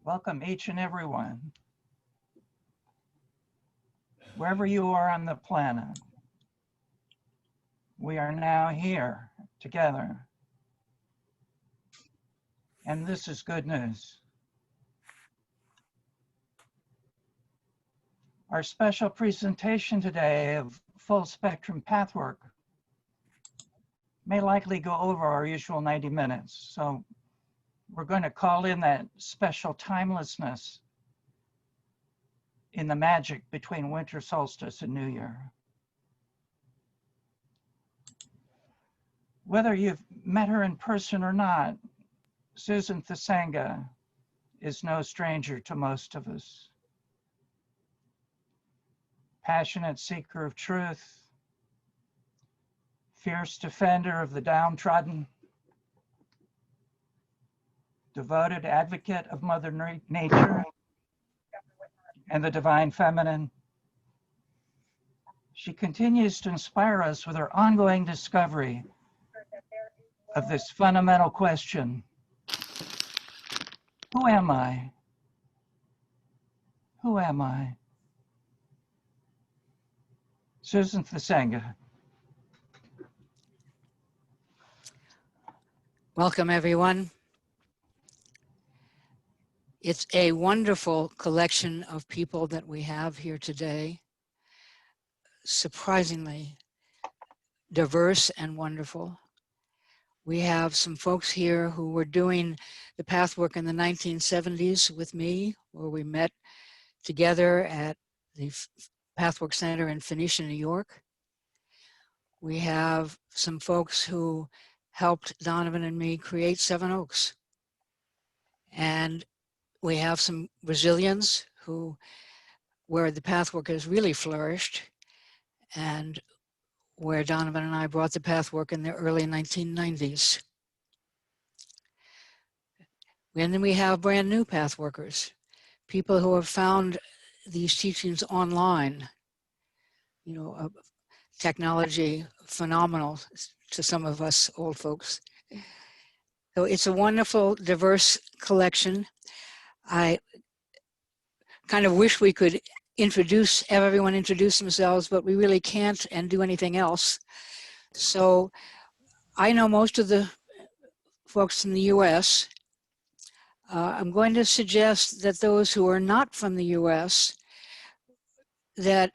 Welcome each and every one, wherever you are on the planet. We are now here together, and this is good news. Our special presentation today of full spectrum pathwork may likely go over our usual 90 minutes. So we're going to call in that special timelessness in the magic between winter solstice and New Year. Whether you've met her in person or not, Susan Thesenga is no stranger to most of us. Passionate seeker of truth, fierce defender of the downtrodden, devoted advocate of Mother Nature and the divine feminine. She continues to inspire us with her ongoing discovery of this fundamental question: who am I? Who am I? Susan Thesenga. Welcome, everyone. It's a wonderful collection of people that we have here today. Surprisingly diverse and wonderful. We have some folks here who were doing the pathwork in the 1970s with me, where we met together at the Pathwork Center in Phoenicia, New York. We have some folks who helped Donovan and me create Seven Oaks. And we have some Brazilians where the pathwork has really flourished, and where Donovan and I brought the pathwork in the early 1990s. And then we have brand new pathworkers, people who have found these teachings online. You know, technology phenomenal to some of us old folks. So it's a wonderful, diverse collection. I kind of wish we could have everyone introduce themselves, but we really can't and do anything else. So I know most of the folks in the US. I'm going to suggest that those who are not from the US, that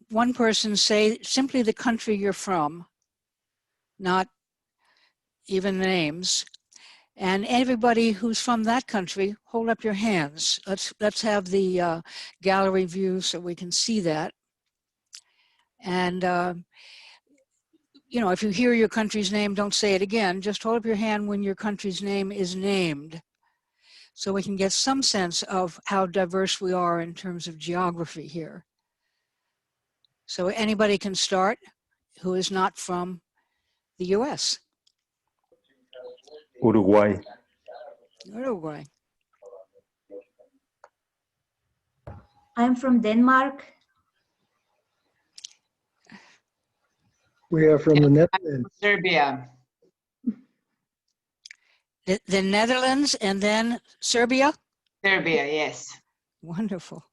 one person say simply the country you're from, not even the names. And everybody who's from that country, hold up your hands. Let's have the gallery view so we can see that. And you know, if you hear your country's name, don't say it again. Just hold up your hand when your country's name is named, so we can get some sense of how diverse we are in terms of geography here. So anybody can start who is not from the US. Uruguay. Uruguay. I'm from Denmark. We are from the Netherlands. Serbia. The Netherlands and then Serbia? Serbia, yes. Wonderful.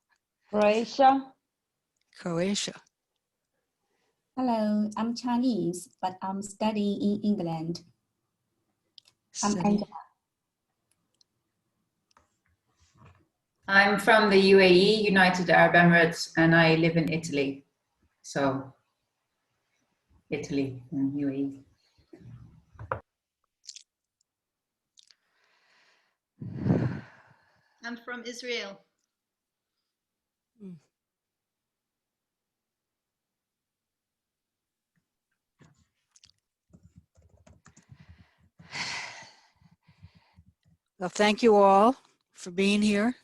Croatia. Croatia. Hello, I'm Chinese, but I'm studying in England. I'm Angela. I'm from the UAE, United Arab Emirates, and I live in Italy. So, Italy and UAE. I'm from Israel. Well, thank you all for being here.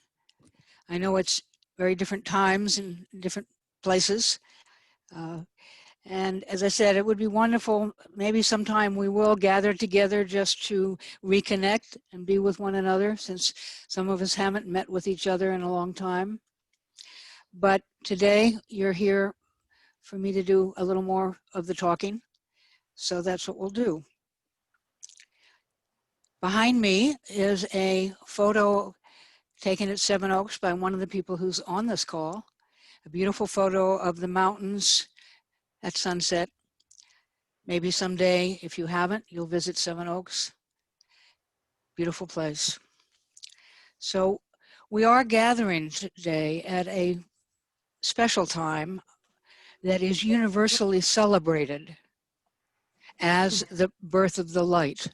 I know it's very different times in different places. And as I said, it would be wonderful, maybe sometime we will gather together just to reconnect and be with one another, since some of us haven't met with each other in a long time. But today you're here for me to do a little more of the talking. So that's what we'll do. Behind me is a photo taken at Seven Oaks by one of the people who's on this call. A beautiful photo of the mountains at sunset. Maybe someday, if you haven't, you'll visit Seven Oaks. Beautiful place. So we are gathering today at a special time that is universally celebrated as the birth of the light.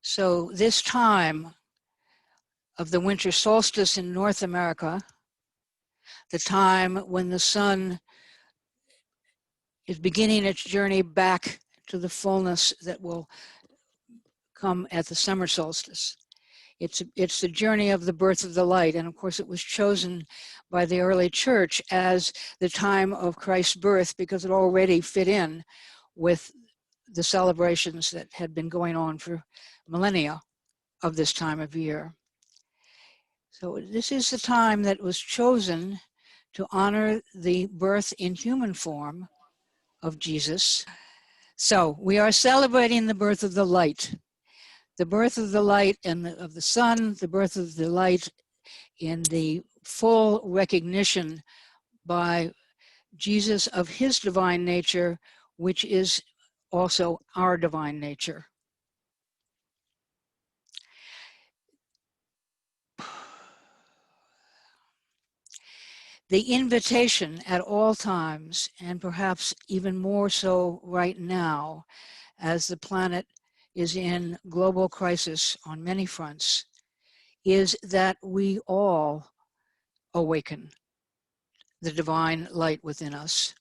So this time of the winter solstice in North America, the time when the sun is beginning its journey back to the fullness that will come at the summer solstice. It's the journey of the birth of the light. And of course it was chosen by the early church as the time of Christ's birth because it already fit in with the celebrations that had been going on for millennia of this time of year. So this is the time that was chosen to honor the birth in human form of Jesus. So we are celebrating the birth of the light. The birth of the light and of the sun, the birth of the light in the full recognition by Jesus of his divine nature, which is also our divine nature. The invitation at all times, and perhaps even more so right now, as the planet is in global crisis on many fronts, is that we all awaken the divine light within us.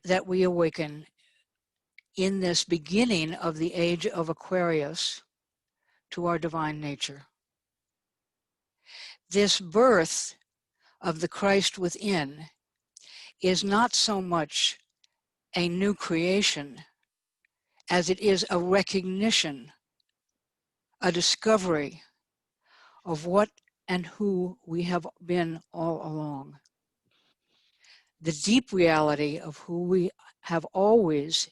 That we awaken in this beginning of the age of Aquarius to our divine nature. This birth of the Christ within is not so much a new creation as it is a recognition, a discovery of what and who we have been all along. The deep reality of who we have always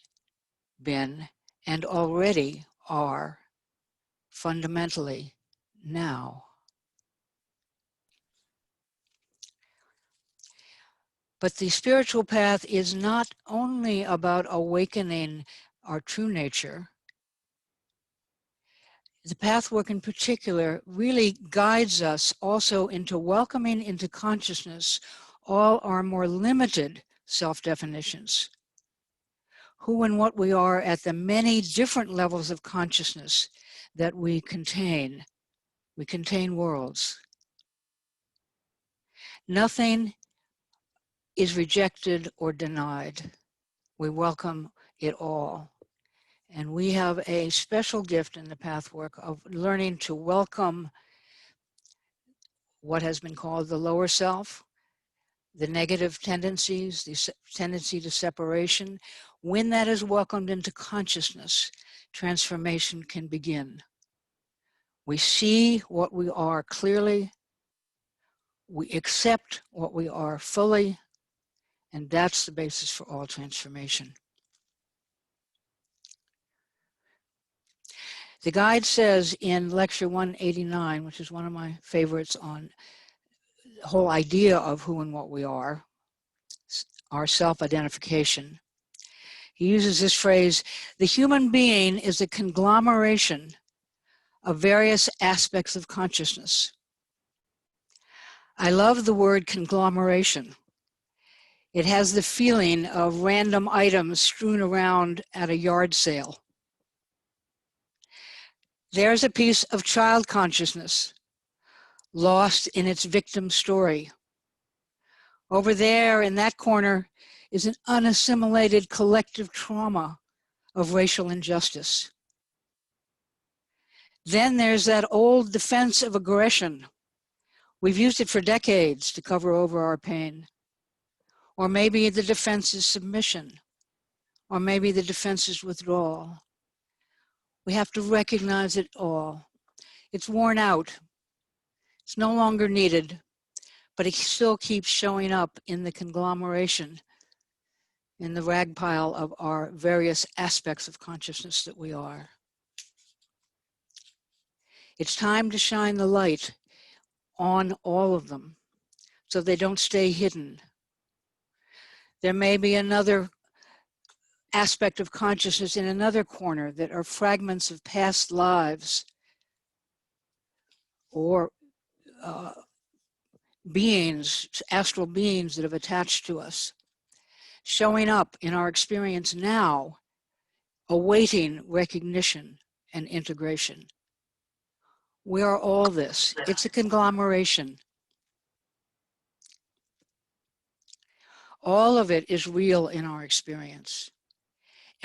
been and already are fundamentally now. But the spiritual path is not only about awakening our true nature. The pathwork in particular really guides us also into welcoming into consciousness all our more limited self-definitions. Who and what we are at the many different levels of consciousness that we contain. We contain worlds. Nothing is rejected or denied. We welcome it all. And we have a special gift in the pathwork of learning to welcome what has been called the lower self, the negative tendencies, the tendency to separation. When that is welcomed into consciousness, transformation can begin. We see what we are clearly, we accept what we are fully, and that's the basis for all transformation. The guide says in lecture 189, which is one of my favorites on the whole idea of who and what we are, our self-identification. He uses this phrase, the human being is a conglomeration of various aspects of consciousness. I love the word conglomeration. It has the feeling of random items strewn around at a yard sale. There's a piece of child consciousness lost in its victim story. Over there in that corner is an unassimilated collective trauma of racial injustice. Then there's that old defense of aggression. We've used it for decades to cover over our pain. Or maybe the defense is submission. Or maybe the defense is withdrawal. We have to recognize it all. It's worn out. It's no longer needed, but it still keeps showing up in the conglomeration in the rag pile of our various aspects of consciousness that we are. It's time to shine the light on all of them so they don't stay hidden. There may be another aspect of consciousness in another corner that are fragments of past lives or beings, astral beings that have attached to us, showing up in our experience now, awaiting recognition and integration. We are all this. It's a conglomeration. All of it is real in our experience.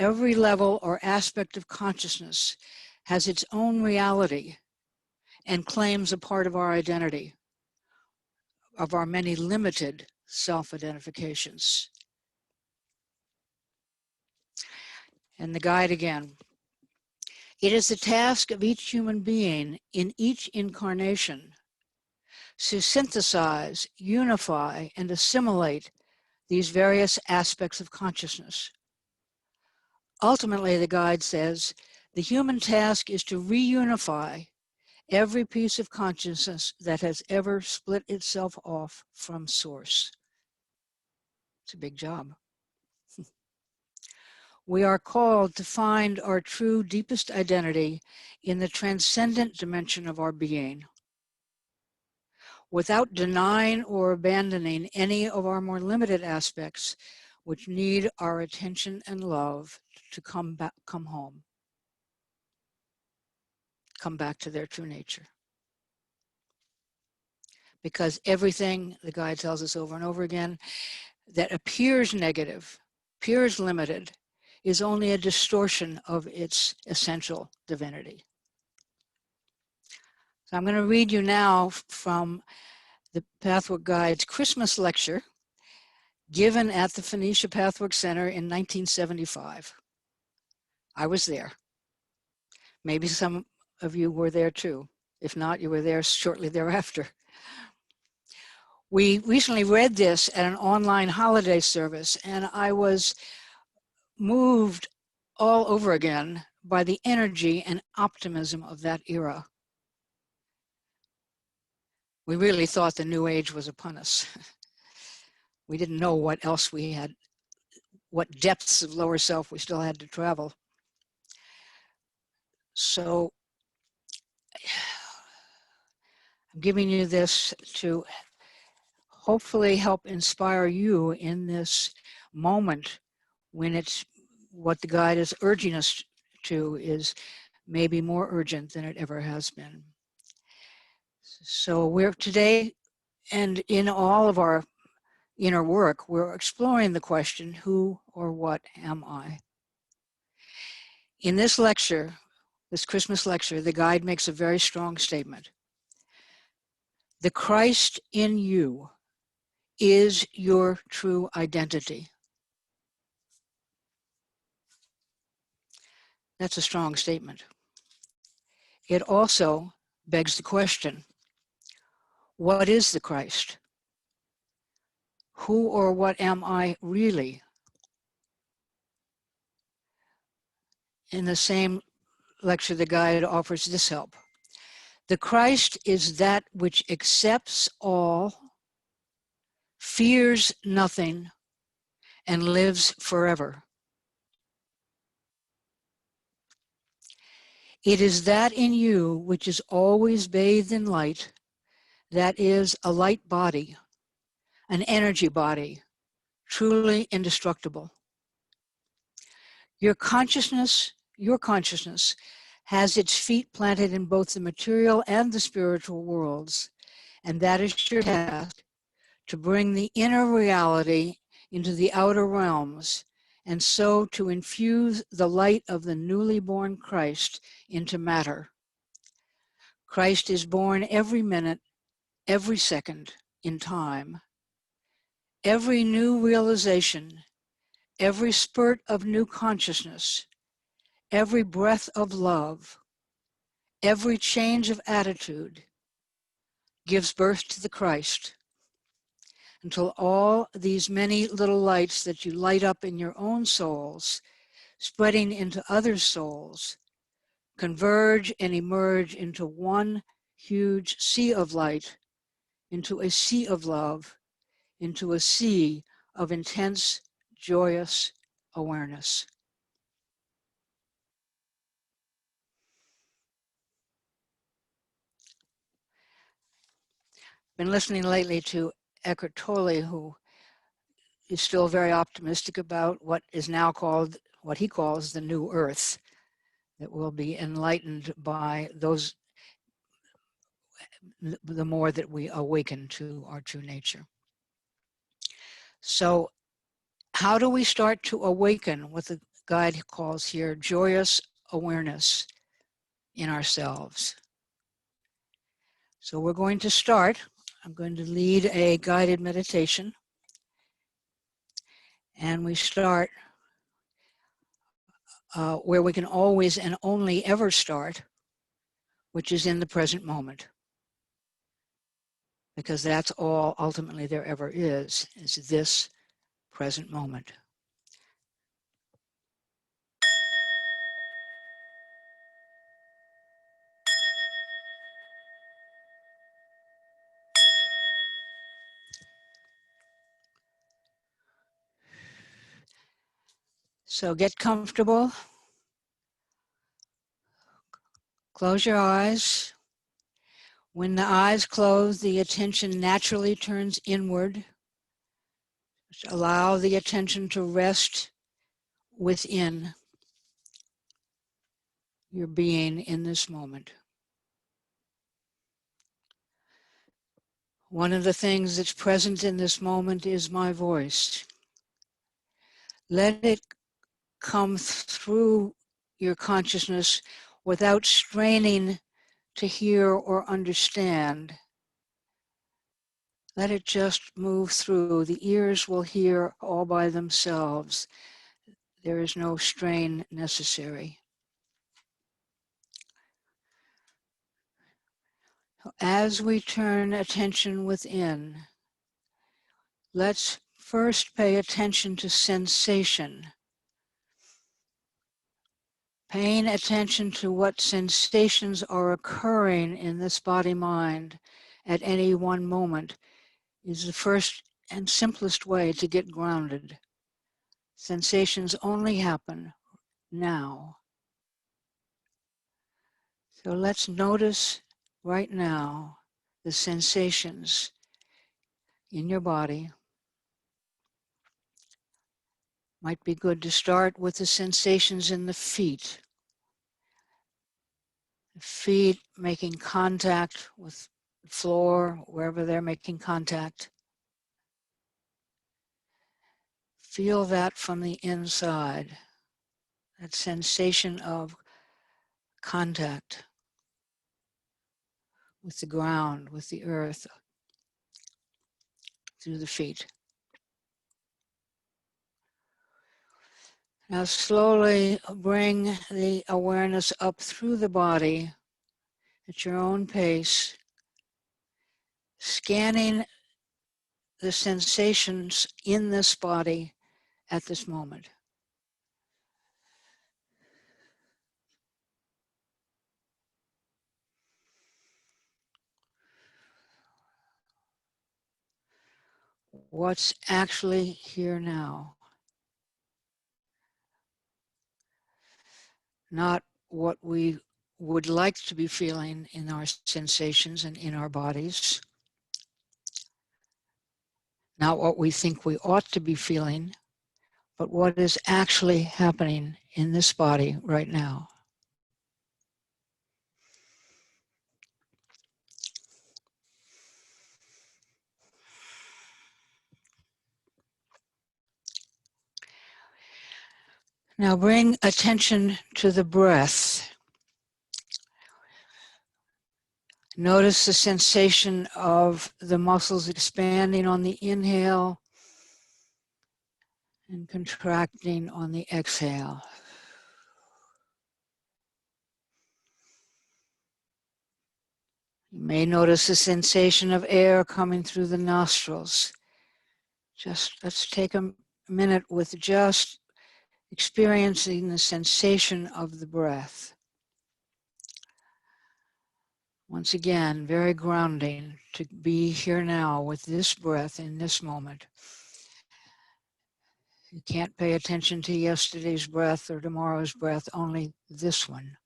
Every level or aspect of consciousness has its own reality and claims a part of our identity, of our many limited self-identifications. And the guide again. It is the task of each human being in each incarnation to synthesize, unify, and assimilate these various aspects of consciousness. Ultimately, the guide says, the human task is to reunify every piece of consciousness that has ever split itself off from source. It's a big job. We are called to find our true deepest identity in the transcendent dimension of our being, without denying or abandoning any of our more limited aspects which need our attention and love to come home, come back to their true nature. Because everything, the guide tells us over and over again, that appears negative, appears limited, is only a distortion of its essential divinity. So I'm going to read you now from the Pathwork Guide's Christmas lecture given at the Phoenicia Pathwork Center in 1975. I was there. Maybe some of you were there too. If not, you were there shortly thereafter. We recently read this at an online holiday service, and I was moved all over again by the energy and optimism of that era. We really thought the new age was upon us. We didn't know what else we had, what depths of lower self we still had to travel. So I'm giving you this to hopefully help inspire you in this moment when it's what the guide is urging us to is maybe more urgent than it ever has been. So we're today, and in all of our inner work, we're exploring the question, who or what am I? In this lecture, this Christmas lecture, the guide makes a very strong statement. The Christ in you is your true identity. That's a strong statement. It also begs the question, what is the Christ? Who or what am I really? In the same lecture, the guide offers this help. The Christ is that which accepts all, fears nothing, and lives forever. It is that in you which is always bathed in light, that is a light body, an energy body, truly indestructible. Your consciousness has its feet planted in both the material and the spiritual worlds, and that is your task, to bring the inner reality into the outer realms, and so to infuse the light of the newly born Christ into matter. Christ is born every minute, every second in time. Every new realization, every spurt of new consciousness, every breath of love, every change of attitude gives birth to the Christ. until all these many little lights that you light up in your own souls, spreading into other souls, converge and emerge into one huge sea of light, into a sea of love, into a sea of intense, joyous awareness. Been listening lately to Eckhart Tolle, who is still very optimistic about what is now called, what he calls the new earth, that will be enlightened by those, the more that we awaken to our true nature. So how do we start to awaken what the guide calls here joyous awareness in ourselves? So we're going to start. I'm going to lead a guided meditation. And we start where we can always and only ever start, which is in the present moment. Because that's all ultimately there ever is this present moment. So get comfortable. Close your eyes. When the eyes close, the attention naturally turns inward. Just allow the attention to rest within your being in this moment. One of the things that's present in this moment is my voice. Let it come through your consciousness without straining to hear or understand. Let it just move through. The ears will hear all by themselves. There is no strain necessary. As we turn attention within, let's first pay attention to sensation. Paying attention to what sensations are occurring in this body-mind at any one moment is the first and simplest way to get grounded. Sensations only happen now. So let's notice right now the sensations in your body. Might be good to start with the sensations in the feet. The feet making contact with the floor, wherever they're making contact. Feel that from the inside, that sensation of contact with the ground, with the earth, through the feet. Now slowly bring the awareness up through the body at your own pace, scanning the sensations in this body at this moment. What's actually here now? Not what we would like to be feeling in our sensations and in our bodies. Not what we think we ought to be feeling, but what is actually happening in this body right now. Now bring attention to the breath. Notice the sensation of the muscles expanding on the inhale and contracting on the exhale. You may notice the sensation of air coming through the nostrils Let's take a minute with just experiencing the sensation of the breath. Once again, very grounding to be here now with this breath in this moment. You can't pay attention to yesterday's breath or tomorrow's breath, only this one.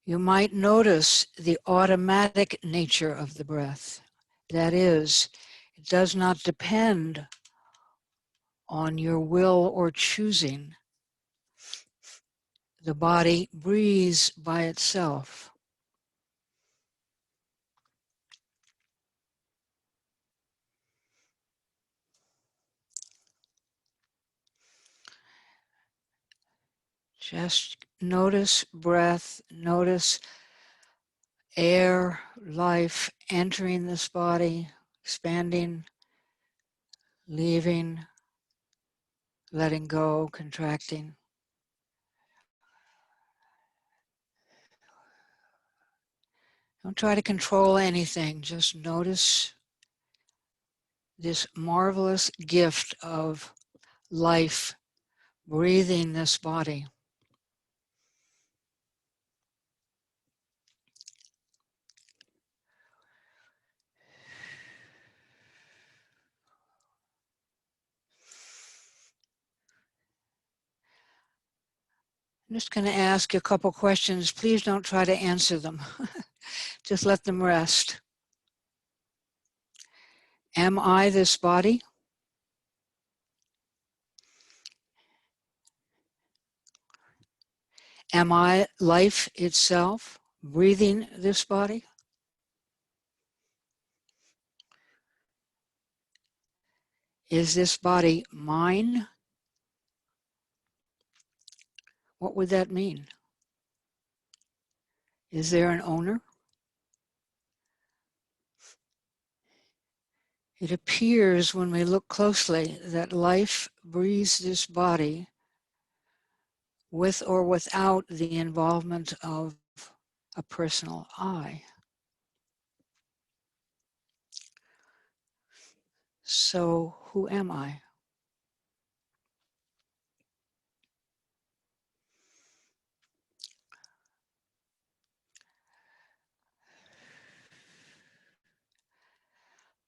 You might notice the automatic nature of the breath. That is, it does not depend on your will or choosing. The body breathes by itself. Just notice breath, notice air, life entering this body, expanding, leaving, letting go, contracting. Don't try to control anything, just notice this marvelous gift of life breathing this body. I'm just going to ask you a couple questions. Please don't try to answer them. Just let them rest. Am I this body? Am I life itself, breathing this body? Is this body mine? What would that mean? Is there an owner? It appears when we look closely that life breathes this body with or without the involvement of a personal I. So who am I?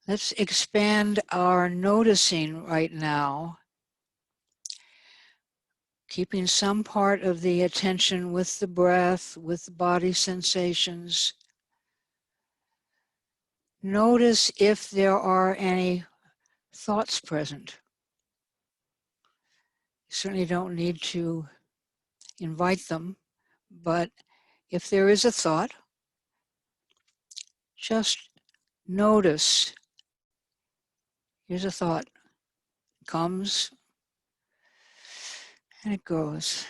Let's expand our noticing right now, keeping some part of the attention with the breath, with the body sensations. Notice if there are any thoughts present. You certainly don't need to invite them, but if there is a thought, just notice. Here's a thought. It comes and it goes.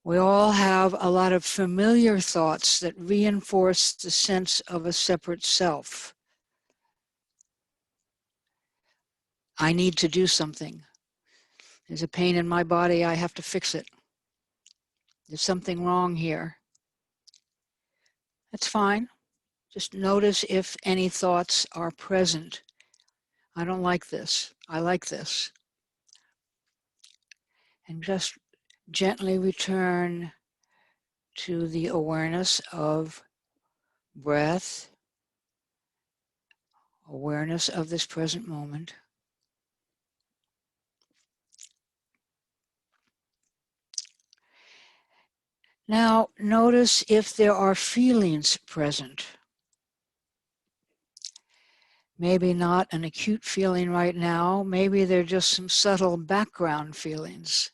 We all have a lot of familiar thoughts that reinforce the sense of a separate self. I need to do something. There's a pain in my body, I have to fix it. There's something wrong here. That's fine. Just notice if any thoughts are present. I don't like this. I like this. And just gently return to the awareness of breath, awareness of this present moment. Now, notice if there are feelings present. Maybe not an acute feeling right now. Maybe they're just some subtle background feelings.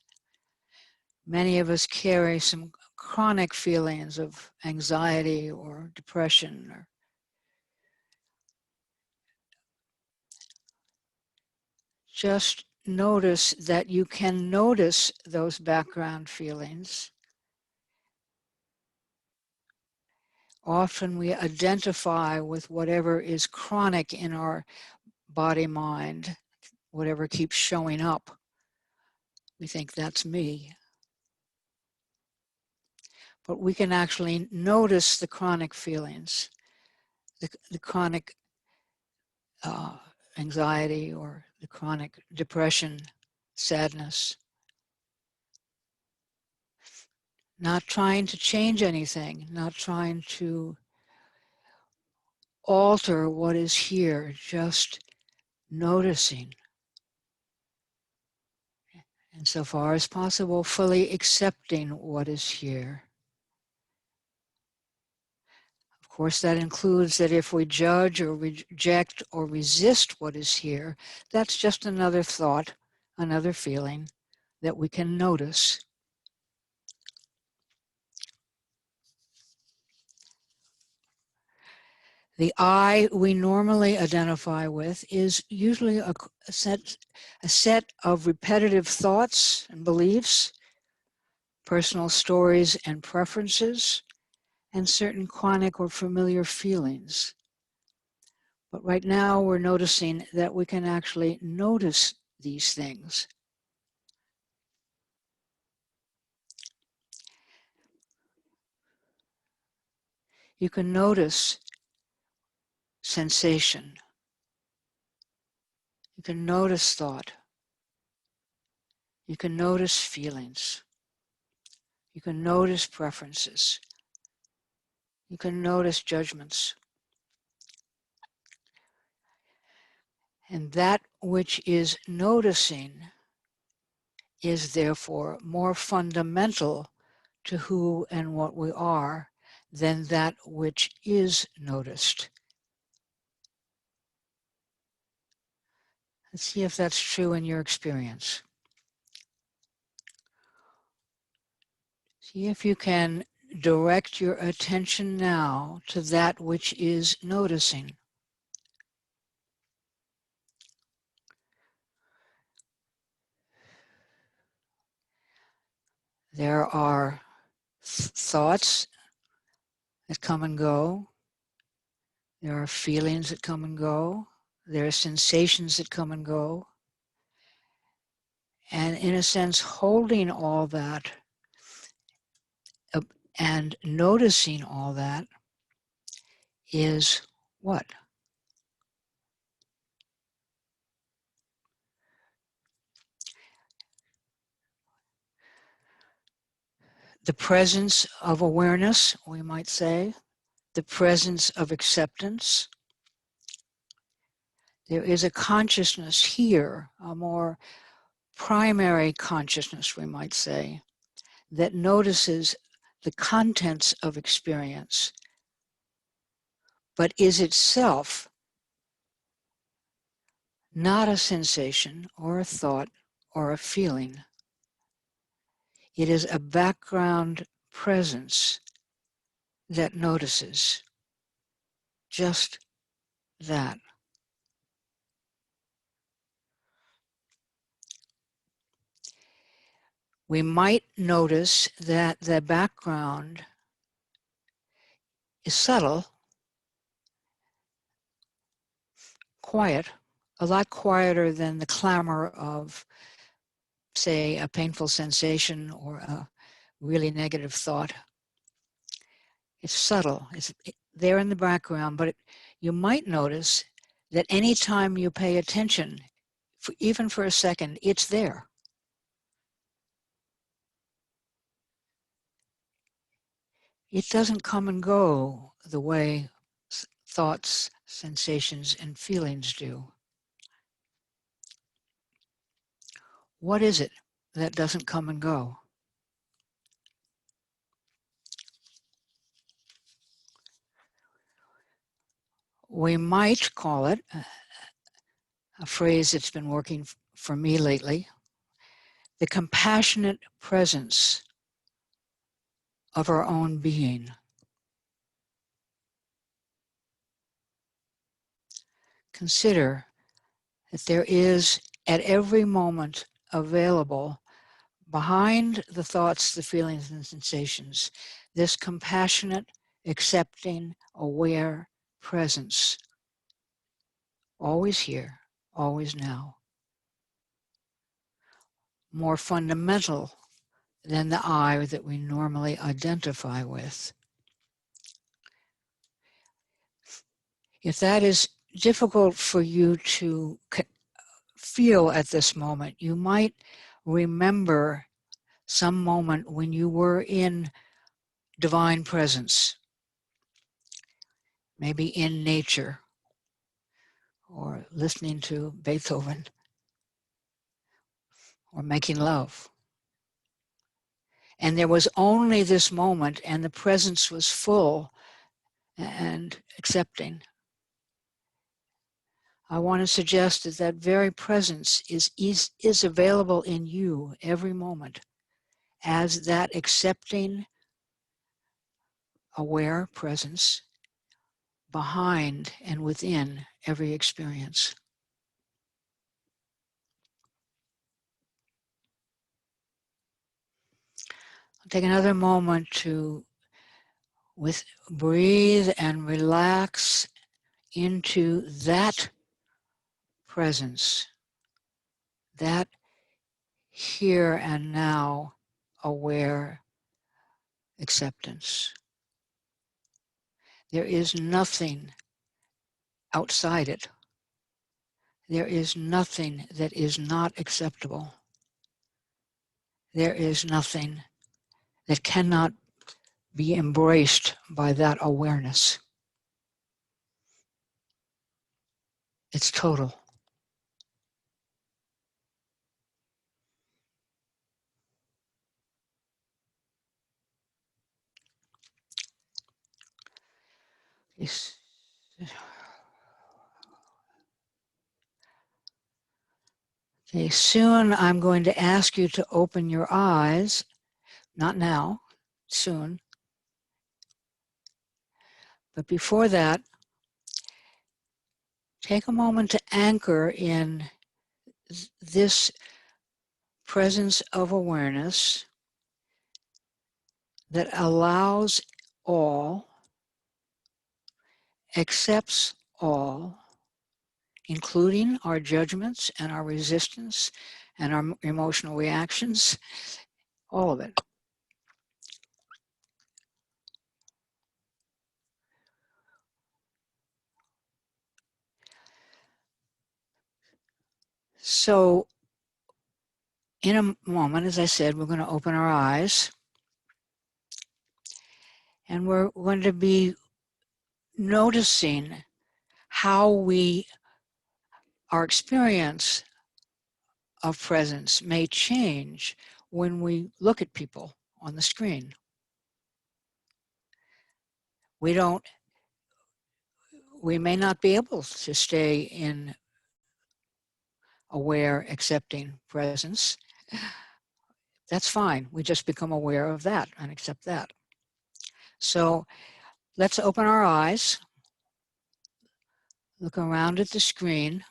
Many of us carry some chronic feelings of anxiety or depression. Just notice that you can notice those background feelings. Often we identify with whatever is chronic in our body-mind, whatever keeps showing up. We think that's me. But we can actually notice the chronic feelings, the chronic anxiety or the chronic depression, sadness. Not trying to change anything, not trying to alter what is here, just noticing. And so far as possible, fully accepting what is here. Of course, that includes that if we judge or reject or resist what is here, that's just another thought, another feeling that we can notice. The I we normally identify with is usually a set of repetitive thoughts and beliefs, personal stories and preferences, and certain chronic or familiar feelings. But right now we're noticing that we can actually notice these things. You can notice sensation. You can notice thought. You can notice feelings. You can notice preferences. You can notice judgments. And that which is noticing is therefore more fundamental to who and what we are than that which is noticed. Let's see if that's true in your experience. See if you can direct your attention now to that which is noticing. There are thoughts that come and go. There are feelings that come and go. There are sensations that come and go. And in a sense, holding all that and noticing all that is what? The presence of awareness, we might say, the presence of acceptance. There is a consciousness here, a more primary consciousness, we might say, that notices the contents of experience, but is itself not a sensation or a thought or a feeling. It is a background presence that notices just that. We might notice that the background is subtle, quiet, a lot quieter than the clamor of, say, a painful sensation or a really negative thought. It's subtle, it's there in the background, but you might notice that anytime you pay attention, even for a second, it's there. It doesn't come and go the way thoughts, sensations, and feelings do. What is it that doesn't come and go? We might call it a phrase that's been working for me lately, the compassionate presence of our own being. Consider that there is at every moment available behind the thoughts, the feelings, and sensations, this compassionate, accepting, aware presence. Always here, always now. more fundamental than the I that we normally identify with. If that is difficult for you to feel at this moment, you might remember some moment when you were in divine presence, maybe in nature, or listening to Beethoven, or making love. And there was only this moment, and the presence was full and accepting. I want to suggest that that very presence is available in you every moment as that accepting, aware presence behind and within every experience. I'll take another moment to breathe and relax into that presence, that here and now aware acceptance. There is nothing outside it. There is nothing that is not acceptable. There is nothing that cannot be embraced by that awareness. It's total. Yes. Okay, soon I'm going to ask you to open your eyes, not now, soon. But before that, take a moment to anchor in this presence of awareness that allows all, accepts all, including our judgments and our resistance and our emotional reactions, all of it. So in a moment, as I said, we're going to open our eyes and we're going to be noticing how our experience of presence may change when we look at people on the screen. We may not be able to stay in aware, accepting presence. That's fine. We just become aware of that and accept that. So let's open our eyes, look around at the screen,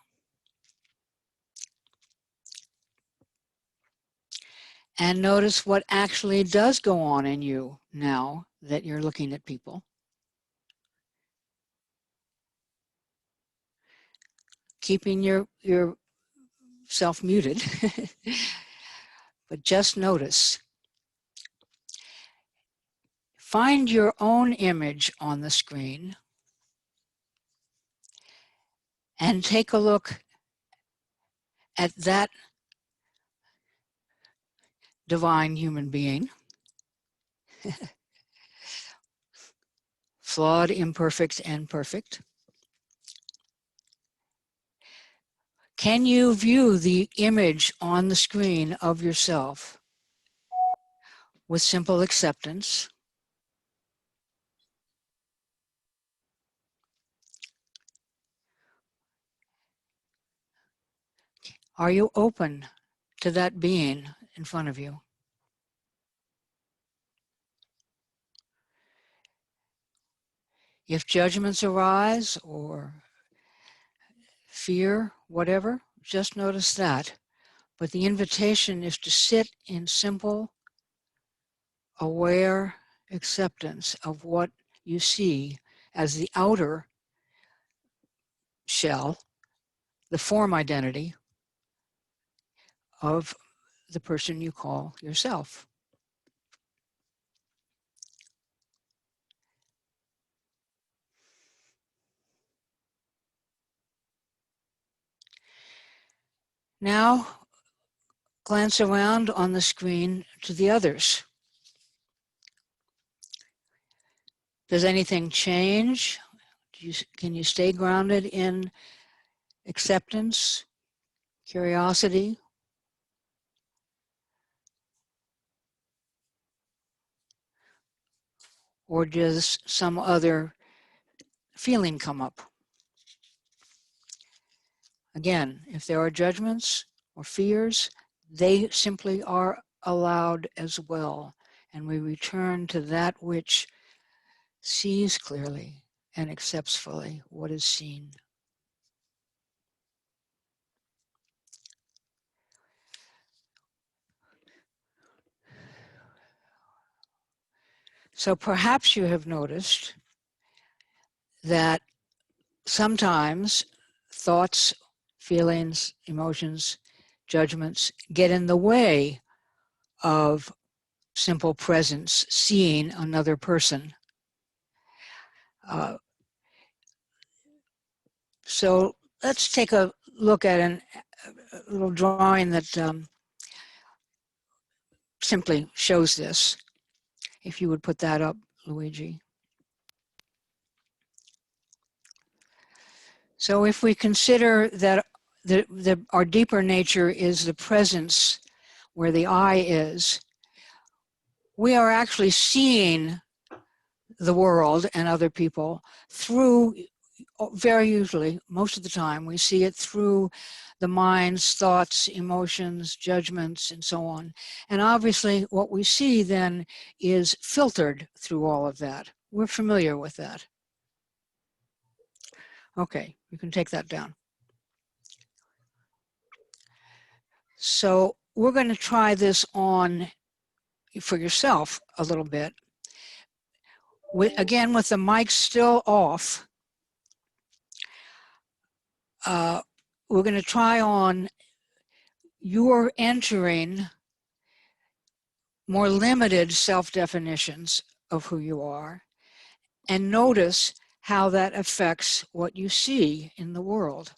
and notice what actually does go on in you now that you're looking at people. Keeping yourself muted, but just notice. Find your own image on the screen and take a look at that divine human being. Flawed, imperfect, and perfect. Can you view the image on the screen of yourself with simple acceptance? Are you open to that being in front of you? If judgments arise or fear, whatever, just notice that. But the invitation is to sit in simple, aware acceptance of what you see as the outer shell, the form identity of the person you call yourself. Now, glance around on the screen to the others. Does anything change? Can you stay grounded in acceptance, curiosity? Or does some other feeling come up? Again, if there are judgments or fears, they simply are allowed as well. And we return to that which sees clearly and accepts fully what is seen. So perhaps you have noticed that sometimes thoughts, feelings, emotions, judgments get in the way of simple presence, seeing another person. So let's take a look at a little drawing that simply shows this. If you would put that up, Luigi. So if we consider that our deeper nature is the presence where the I is, we are actually seeing the world and other people through, very usually, most of the time, we see it through the mind's thoughts, emotions, judgments, and so on. And obviously what we see then is filtered through all of that. We're familiar with that. Okay, you can take that down. So we're going to try this on for yourself a little bit. Again, with the mic still off, we're going to try on your entering more limited self-definitions of who you are, and notice how that affects what you see in the world.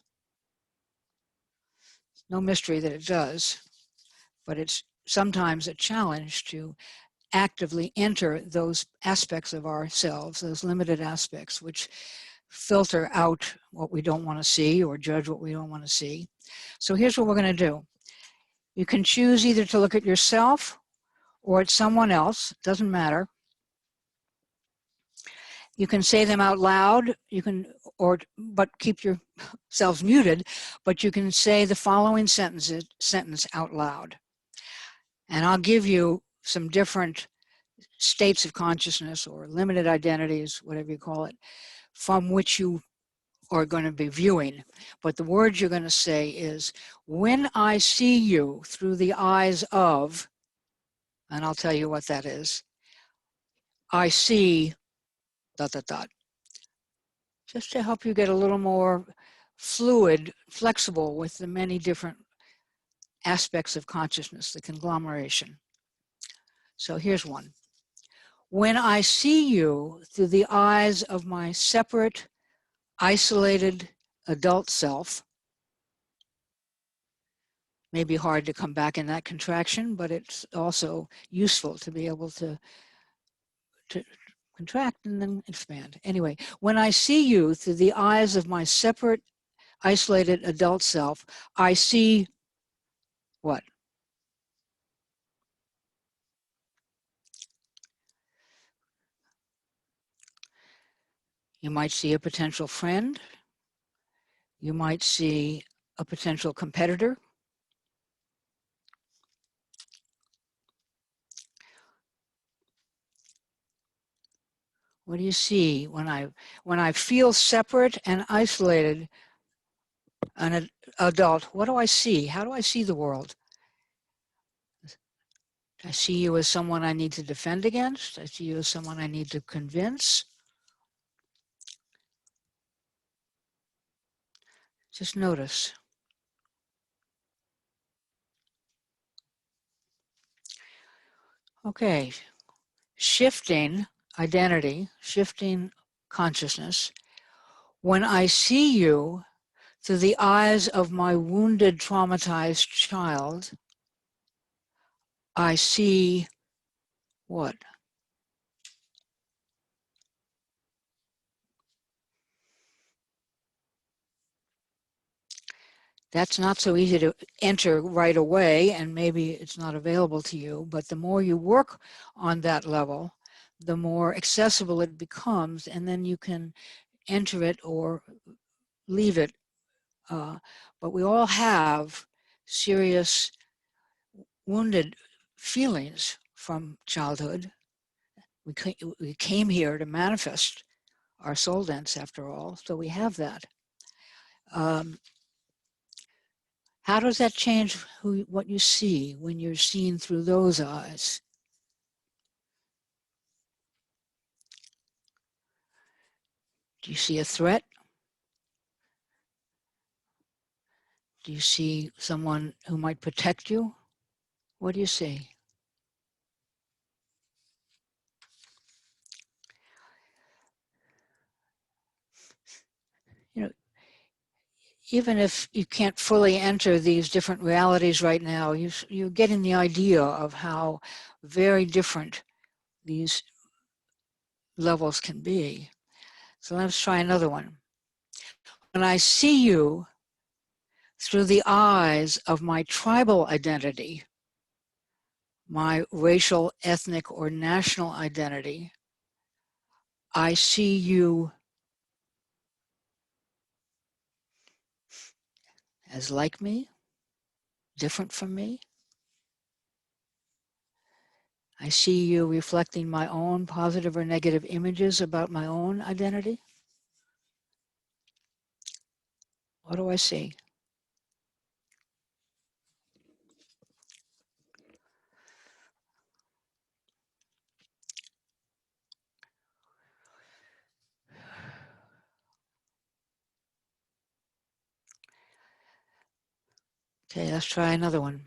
No mystery that it does, but it's sometimes a challenge to actively enter those aspects of ourselves, those limited aspects, which filter out what we don't want to see or judge what we don't want to see. So here's what we're going to do. You can choose either to look at yourself or at someone else, doesn't matter. You can say them out loud, but keep yourselves muted, but you can say the following sentence out loud. And I'll give you some different states of consciousness or limited identities, whatever you call it, from which you are going to be viewing. But the words you're going to say is, when I see you through the eyes of, and I'll tell you what that is, I see ... Just to help you get a little more fluid, flexible with the many different aspects of consciousness, the conglomeration. So here's one. When I see you through the eyes of my separate, isolated adult self, may be hard to come back in that contraction, but it's also useful to be able to contract and then expand. Anyway, when I see you through the eyes of my separate, isolated adult self, I see what? You might see a potential friend. You might see a potential competitor. What do you see when I feel separate and isolated, an adult? What do I see? How do I see the world? I see you as someone I need to defend against. I see you as someone I need to convince. Just notice. Okay, shifting identity, shifting consciousness. When I see you through the eyes of my wounded, traumatized child, I see what? That's not so easy to enter right away, and maybe it's not available to you, but the more you work on that level, the more accessible it becomes, and then you can enter it or leave it. But we all have serious wounded feelings from childhood. We came here to manifest our soul dance, after all, so we have that. How does that change what you see when you're seen through those eyes? Do you see a threat? Do you see someone who might protect you? What do you see? You know, even if you can't fully enter these different realities right now, you're getting the idea of how very different these levels can be. So let's try another one. When I see you through the eyes of my tribal identity, my racial, ethnic, or national identity, I see you as like me, different from me. I see you reflecting my own positive or negative images about my own identity. What do I see? Okay, let's try another one.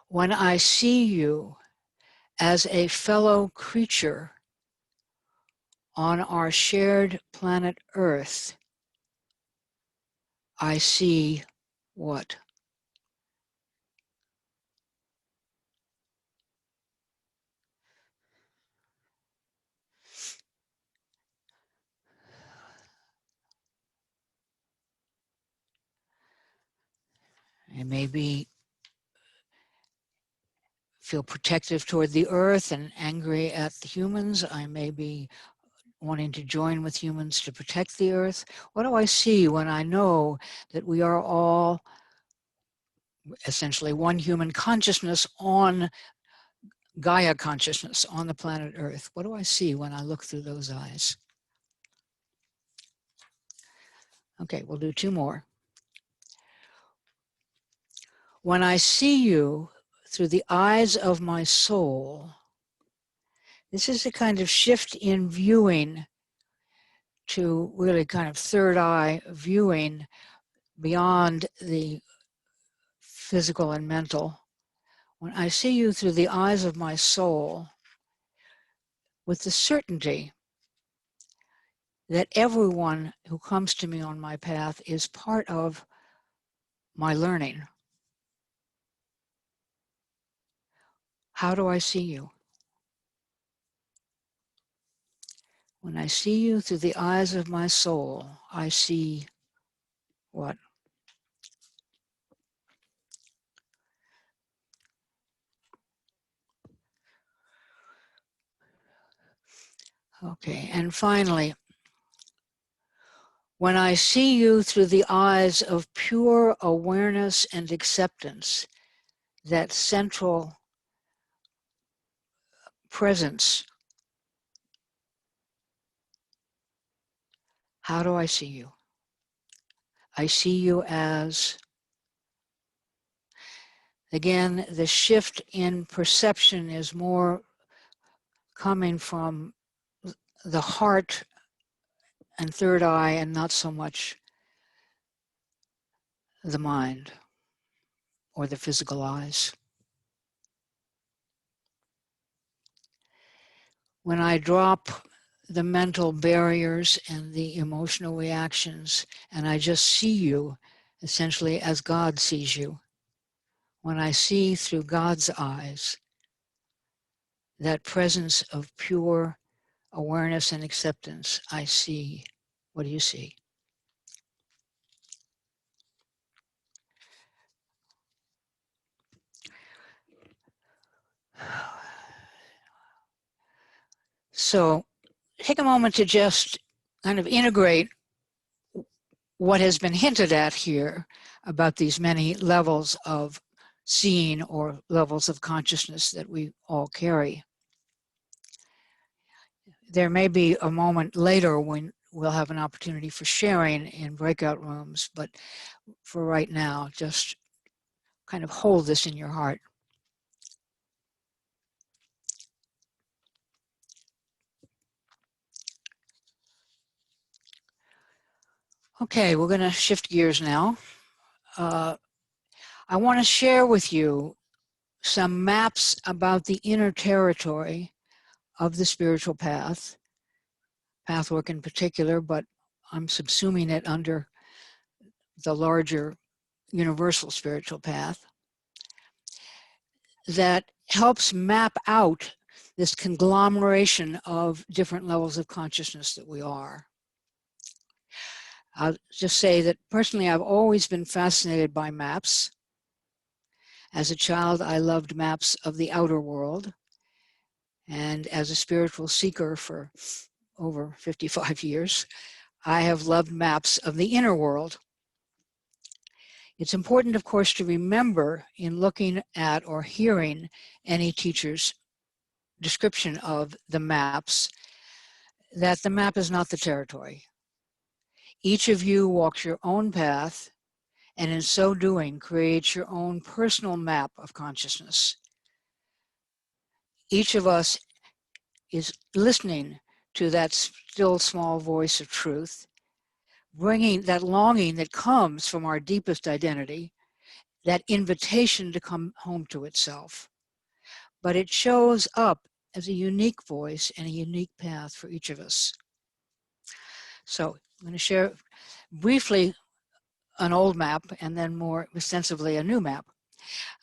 When I see you as a fellow creature on our shared planet Earth, I see what? I maybe feel protective toward the earth and angry at the humans. I may be wanting to join with humans to protect the earth. What do I see when I know that we are all essentially one human consciousness on Gaia consciousness on the planet Earth? What do I see when I look through those eyes? Okay, we'll do two more. When I see you through the eyes of my soul, this is a kind of shift in viewing to really kind of third eye viewing beyond the physical and mental. When I see you through the eyes of my soul, with the certainty that everyone who comes to me on my path is part of my learning. How do I see you? When I see you through the eyes of my soul, I see what? Okay, and finally, when I see you through the eyes of pure awareness and acceptance, that central presence, how do I see you? I see you as, again, the shift in perception is more coming from the heart and third eye and not so much the mind or the physical eyes. when I drop the mental barriers and the emotional reactions, and I just see you essentially as God sees you. When I see through God's eyes, that presence of pure awareness and acceptance, I see. What do you see? So take a moment to just kind of integrate what has been hinted at here about these many levels of seeing or levels of consciousness that we all carry. There may be a moment later when we'll have an opportunity for sharing in breakout rooms, but for right now, just kind of hold this in your heart. Okay, we're going to shift gears now. I want to share with you some maps about the inner territory of the spiritual path, Pathwork in particular, but I'm subsuming it under the larger universal spiritual path, that helps map out this conglomeration of different levels of consciousness that we are. I'll just say that personally, I've always been fascinated by maps. As a child, I loved maps of the outer world. And as a spiritual seeker for over 55 years, I have loved maps of the inner world. It's important, of course, to remember in looking at or hearing any teacher's description of the maps that the map is not the territory. Each of you walks your own path, and in so doing creates your own personal map of consciousness. Each of us is listening to that still small voice of truth, bringing that longing that comes from our deepest identity, that invitation to come home to itself. But it shows up as a unique voice and a unique path for each of us. So I'm going to share briefly an old map and then more extensively a new map.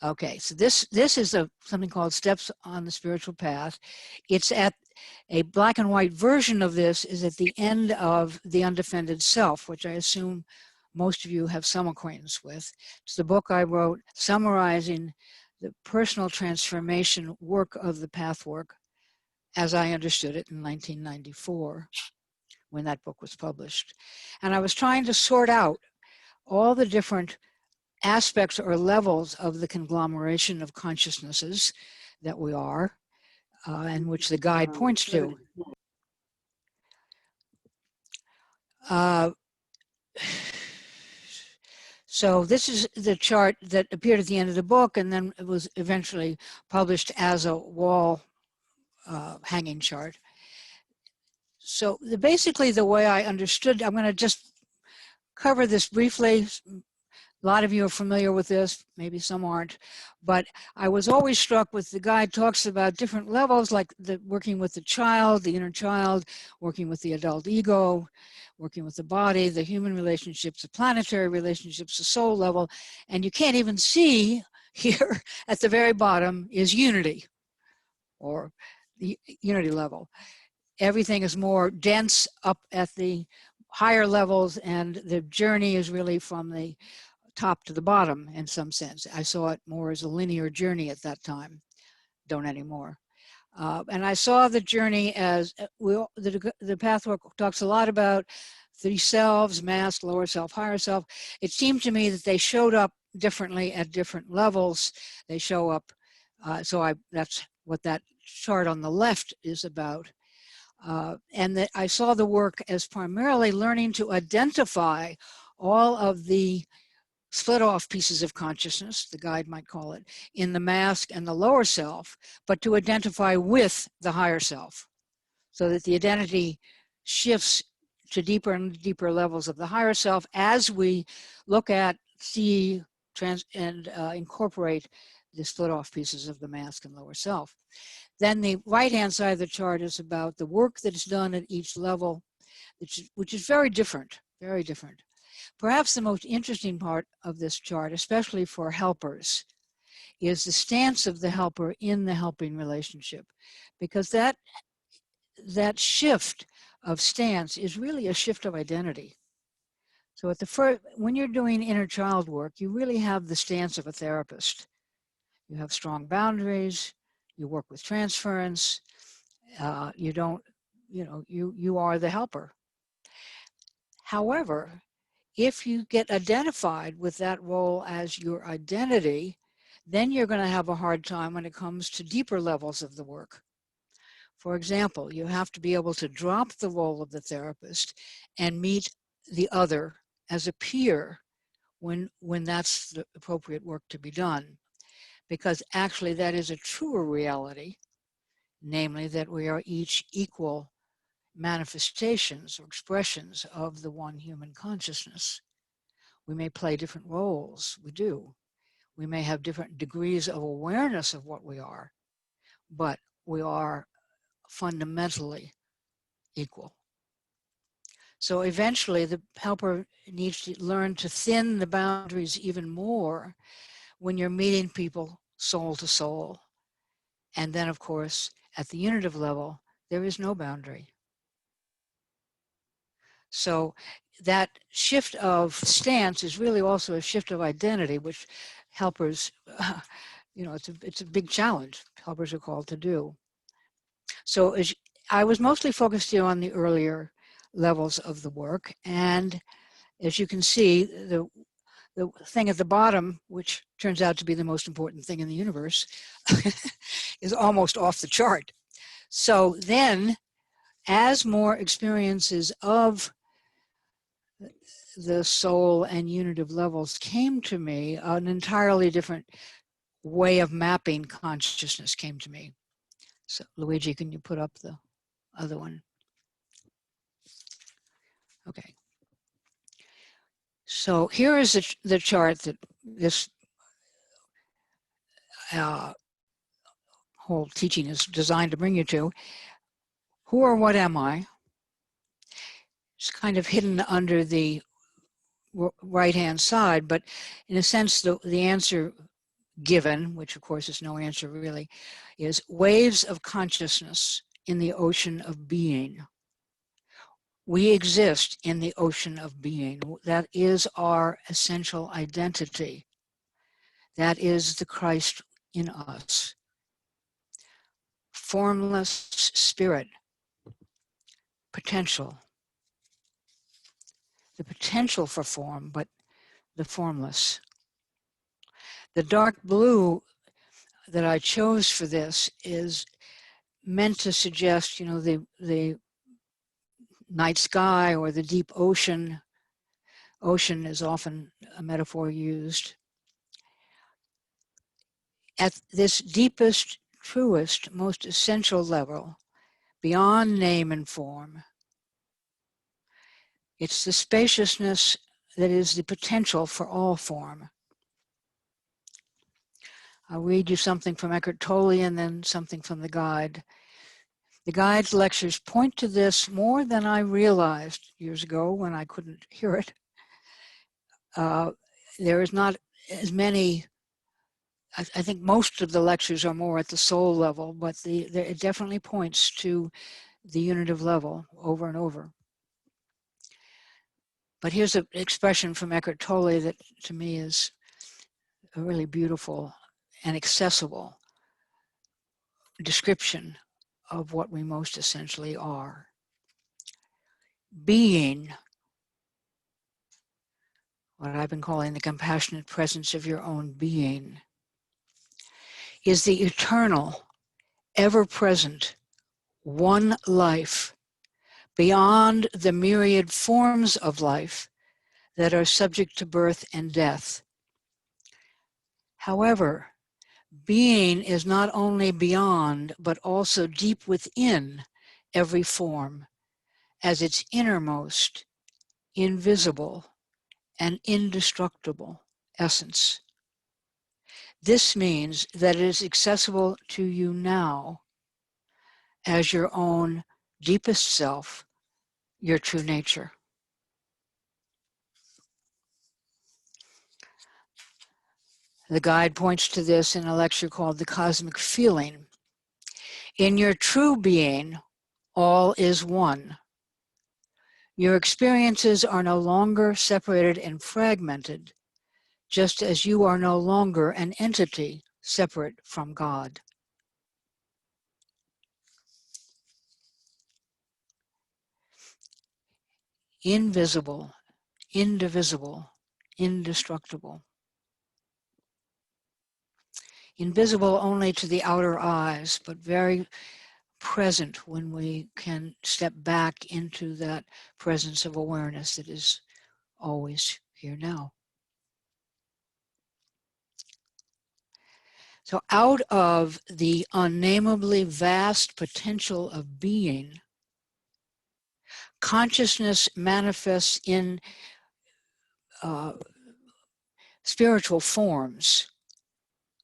Okay, so this is something called Steps on the Spiritual Path. It's at a black and white version of this is at the end of The Undefended Self, which I assume most of you have some acquaintance with. It's the book I wrote summarizing the personal transformation work of the Pathwork as I understood it in 1994 when that book was published. And I was trying to sort out all the different aspects or levels of the conglomeration of consciousnesses that we are, and which the guide points to. So this is the chart that appeared at the end of the book, and then it was eventually published as a wall hanging chart. So basically the way I understood, I'm going to just cover this briefly. A lot of you are familiar with this, maybe some aren't, but I was always struck with the guide talks about different levels, like working with the child, the inner child, working with the adult ego, working with the body, the human relationships, the planetary relationships, the soul level, and you can't even see here at the very bottom is unity, or the unity level. Everything is more dense up at the higher levels, and the journey is really from the top to the bottom in some sense. I saw it more as a linear journey at that time, don't anymore. And I saw the journey as, the Pathwork talks a lot about three selves, mask, lower self, higher self. It seemed to me that they showed up differently at different levels. They show up, that's what that chart on the left is about. And that I saw the work as primarily learning to identify all of the split off pieces of consciousness, the guide might call it, in the mask and the lower self, but to identify with the higher self, so that the identity shifts to deeper and deeper levels of the higher self as we look at, see, incorporate the split off pieces of the mask and lower self. Then the right-hand side of the chart is about the work that's done at each level, which is very different, very different. Perhaps the most interesting part of this chart, especially for helpers, is the stance of the helper in the helping relationship, because that shift of stance is really a shift of identity. So at the first, when you're doing inner child work, you really have the stance of a therapist. You have strong boundaries, you work with transference, you don't, you are the helper. However, if you get identified with that role as your identity, then you're going to have a hard time when it comes to deeper levels of the work. For example, you have to be able to drop the role of the therapist and meet the other as a peer when that's the appropriate work to be done. Because actually that is a truer reality, namely that we are each equal manifestations or expressions of the one human consciousness. We may play different roles, we do. We may have different degrees of awareness of what we are, but we are fundamentally equal. So eventually the helper needs to learn to thin the boundaries even more when you're meeting people soul to soul. And then of course, at the unitive level, there is no boundary. So that shift of stance is really also a shift of identity, which helpers, it's a big challenge helpers are called to do. So I was mostly focused here on the earlier levels of the work. And as you can see, the thing at the bottom, which turns out to be the most important thing in the universe, is almost off the chart. So then, as more experiences of the soul and unitive levels came to me, an entirely different way of mapping consciousness came to me. So Luigi, can you put up the other one? Okay. So here is the chart that this whole teaching is designed to bring you to. Who or what am I? It's kind of hidden under the right-hand side, but in a sense, the answer given, which of course is no answer really, is waves of consciousness in the ocean of being. We exist in the ocean of being. That is our essential identity. That is the Christ in us. Formless spirit, potential. The potential for form, but the formless. The dark blue that I chose for this is meant to suggest, the night sky or the deep ocean. Ocean is often a metaphor used. At this deepest, truest, most essential level, beyond name and form, it's the spaciousness that is the potential for all form. I'll read you something from Eckhart Tolle and then something from the guide. The guide's lectures point to this more than I realized years ago when I couldn't hear it. There is not as many, I think most of the lectures are more at the soul level, but it definitely points to the unitive level over and over. But here's an expression from Eckhart Tolle that to me is a really beautiful and accessible description of what we most essentially are. Being, what I've been calling the compassionate presence of your own being, is the eternal, ever-present, one life beyond the myriad forms of life that are subject to birth and death. However, being is not only beyond, but also deep within every form as its innermost, invisible, and indestructible essence. This means that it is accessible to you now as your own deepest self, your true nature. The guide points to this in a lecture called The Cosmic Feeling. In your true being, all is one. Your experiences are no longer separated and fragmented, just as you are no longer an entity separate from God. Invisible, indivisible, indestructible. Invisible only to the outer eyes, but very present when we can step back into that presence of awareness that is always here now. So out of the unnamably vast potential of being, consciousness manifests in spiritual forms,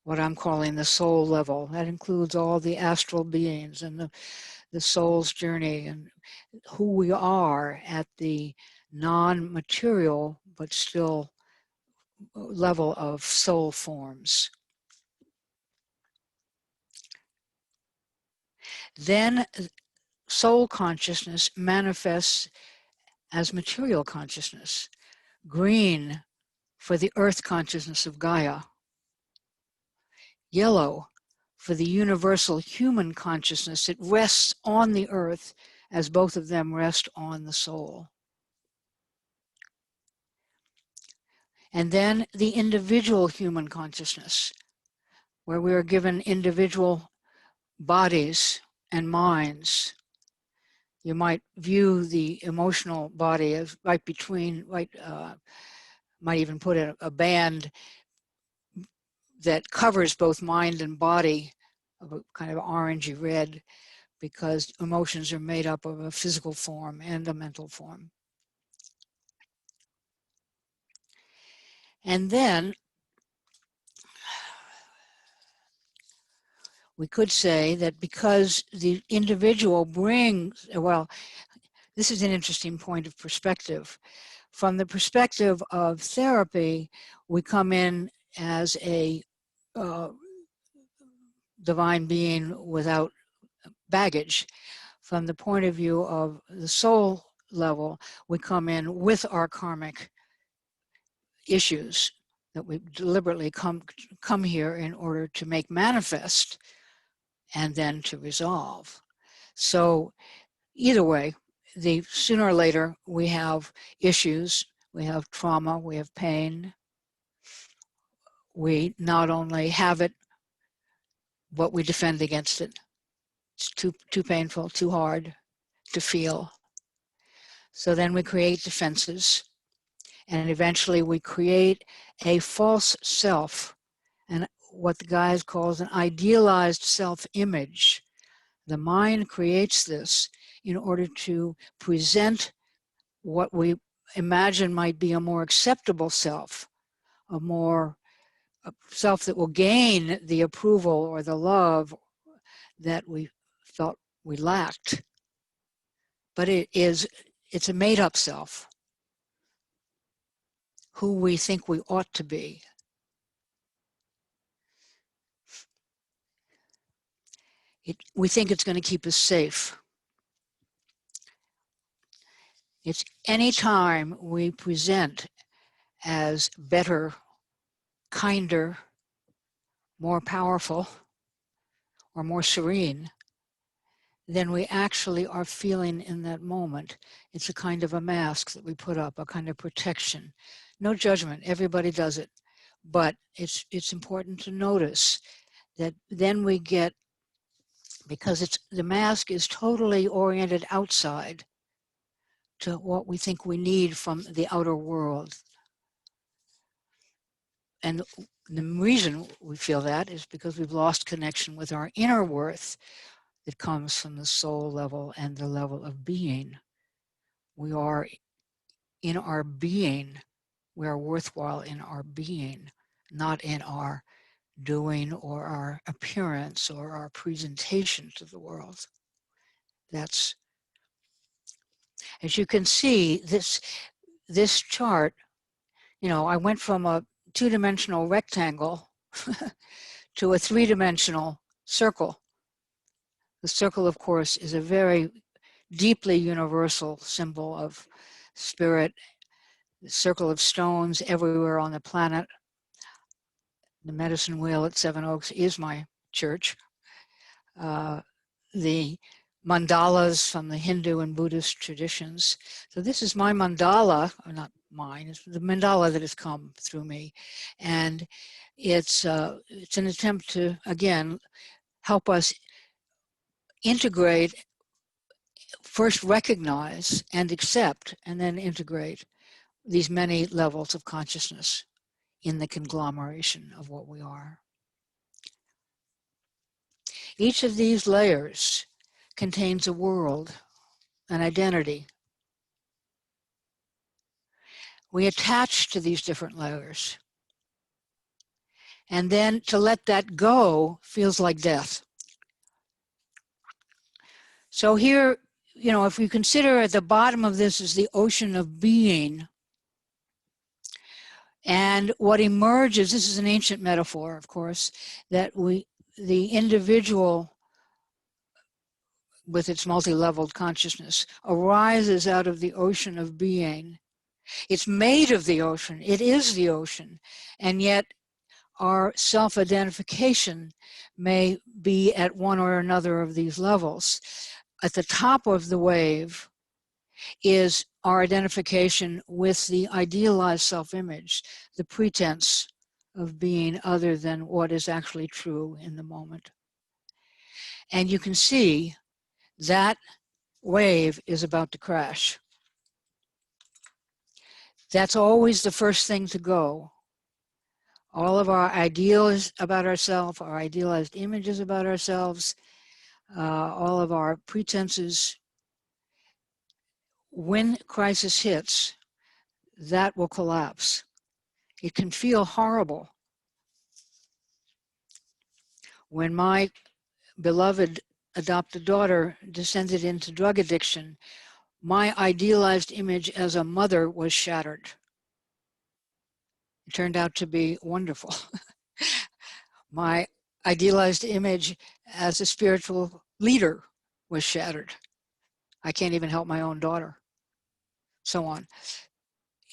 what I'm calling the soul level. That includes all the astral beings and the soul's journey and who we are at the non-material but still level of soul forms. Then soul consciousness manifests as material consciousness. Green for the earth consciousness of Gaia. Yellow for the universal human consciousness. It rests on the earth as both of them rest on the soul. And then the individual human consciousness, where we are given individual bodies and minds. You might view the emotional body as right between, might even put a band that covers both mind and body, of a kind of orangey red, because emotions are made up of a physical form and a mental form. And then we could say that because the individual brings, well, this is an interesting point of perspective. From the perspective of therapy, we come in as a divine being without baggage. From the point of view of the soul level, we come in with our karmic issues that we deliberately come here in order to make manifest and then to resolve. So either way, sooner or later we have issues, we have trauma, we have pain. We not only have it, but we defend against it. It's too painful, too hard to feel. So then we create defenses, and eventually we create a false self, and what the guy calls an idealized self-image. The mind creates this in order to present what we imagine might be a more acceptable self, a self that will gain the approval or the love that we felt we lacked. But it's a made-up self, who we think we ought to be. We think it's going to keep us safe. It's any time we present as better, kinder, more powerful, or more serene than we actually are feeling in that moment. It's a kind of a mask that we put up, a kind of protection. No judgment, everybody does it. But it's important to notice that then we get, because the mask is totally oriented outside to what we think we need from the outer world. And the reason we feel that is because we've lost connection with our inner worth that comes from the soul level and the level of being. We are in our being, we are worthwhile in our being, not in our doing or our appearance or our presentation to the world. That's, as you can see, this chart, you know, I went from a two-dimensional rectangle to a three-dimensional circle. The circle, of course, is a very deeply universal symbol of spirit. The circle of stones everywhere on the planet. The medicine wheel at Seven Oaks is my church. The mandalas from the Hindu and Buddhist traditions. So this is my mandala, or not mine, it's the mandala that has come through me. And it's an attempt to, again, help us integrate, first recognize and accept, and then integrate these many levels of consciousness in the conglomeration of what we are. Each of these layers contains a world, an identity. We attach to these different layers. And then to let that go feels like death. So here, you know, if we consider at the bottom of this is the ocean of being, and what emerges, this is an ancient metaphor, of course, that the individual with its multi-leveled consciousness arises out of the ocean of being. It's made of the ocean, it is the ocean, and yet our self-identification may be at one or another of these levels. At the top of the wave is our identification with the idealized self-image, the pretense of being other than what is actually true in the moment. And you can see that wave is about to crash. That's always the first thing to go. All of our ideals about ourselves, our idealized images about ourselves, all of our pretenses, when crisis hits, that will collapse. It can feel horrible. When my beloved adopted daughter descended into drug addiction, my idealized image as a mother was shattered. It turned out to be wonderful. My idealized image as a spiritual leader was shattered. I can't even help my own daughter. So on.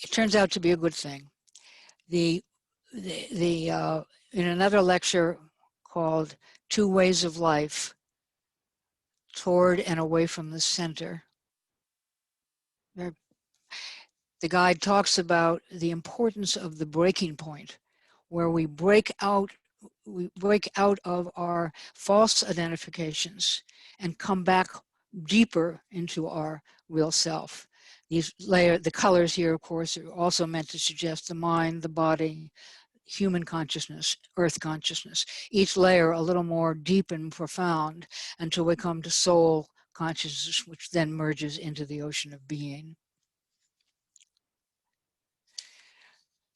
It turns out to be a good thing. In another lecture called Two Ways of Life, Toward and Away from the Center, the guide talks about the importance of the breaking point, where we break out of our false identifications and come back deeper into our real self. The colors here, of course, are also meant to suggest the mind, the body, human consciousness, earth consciousness. Each layer a little more deep and profound until we come to soul consciousness, which then merges into the ocean of being.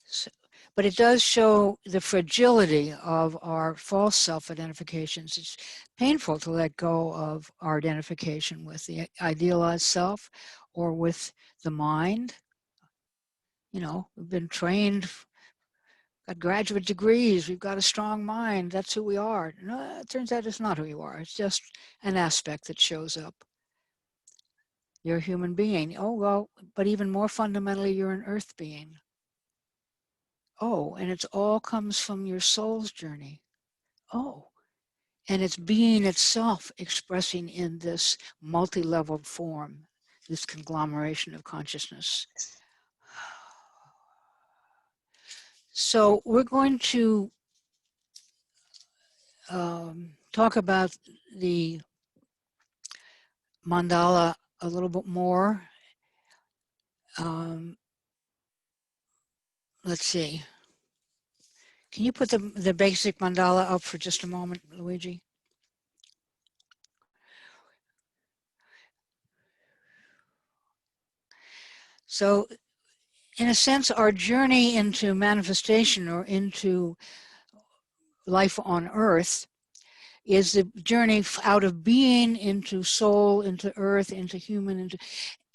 So, but it does show the fragility of our false self-identifications. It's painful to let go of our identification with the idealized self or with the mind. You know, we've been trained, got graduate degrees, we've got a strong mind, that's who we are. No, it turns out it's not who you are. It's just an aspect that shows up. You're a human being. Oh, well, but even more fundamentally, you're an earth being. Oh, and it all comes from your soul's journey. Oh, and it's being itself expressing in this multi-leveled form, this conglomeration of consciousness. So we're going to talk about the mandala a little bit more. Let's see. Can you put the basic mandala up for just a moment, Luigi? So, in a sense, our journey into manifestation or into life on earth is the journey out of being into soul, into earth, into human, into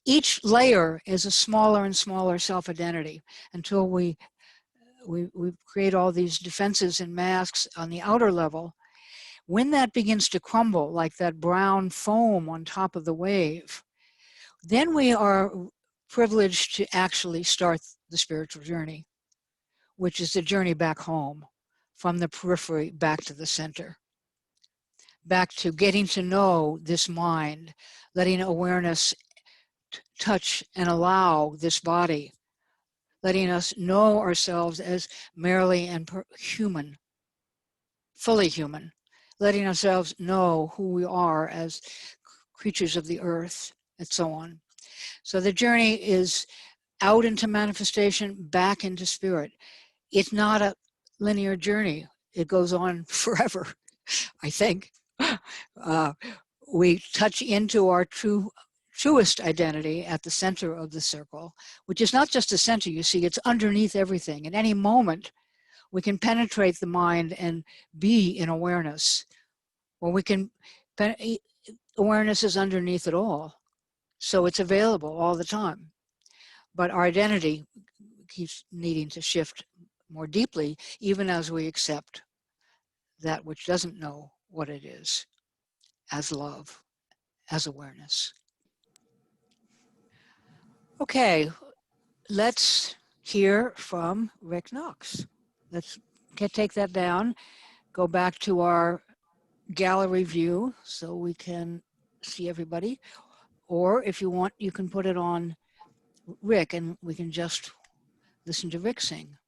each layer is a smaller and smaller self-identity until we create all these defenses and masks on the outer level. When that begins to crumble like that brown foam on top of the wave, then we are privileged to actually start the spiritual journey, which is the journey back home, from the periphery back to the center, back to getting to know this mind, letting awareness touch and allow this body, letting us know ourselves as merely and human, fully human, letting ourselves know who we are as creatures of the earth, and so on. So the journey is out into manifestation, back into spirit. It's not a linear journey. It goes on forever, I think. We touch into our truest identity at the center of the circle, which is not just the center, you see, it's underneath everything. At any moment, we can penetrate the mind and be in awareness, or we can, awareness is underneath it all. So it's available all the time. But our identity keeps needing to shift more deeply, even as we accept that which doesn't know what it is, as love, as awareness. Okay, let's hear from Rick Knox. Let's take that down, go back to our gallery view so we can see everybody. Or if you want, you can put it on Rick and we can just listen to Rick sing.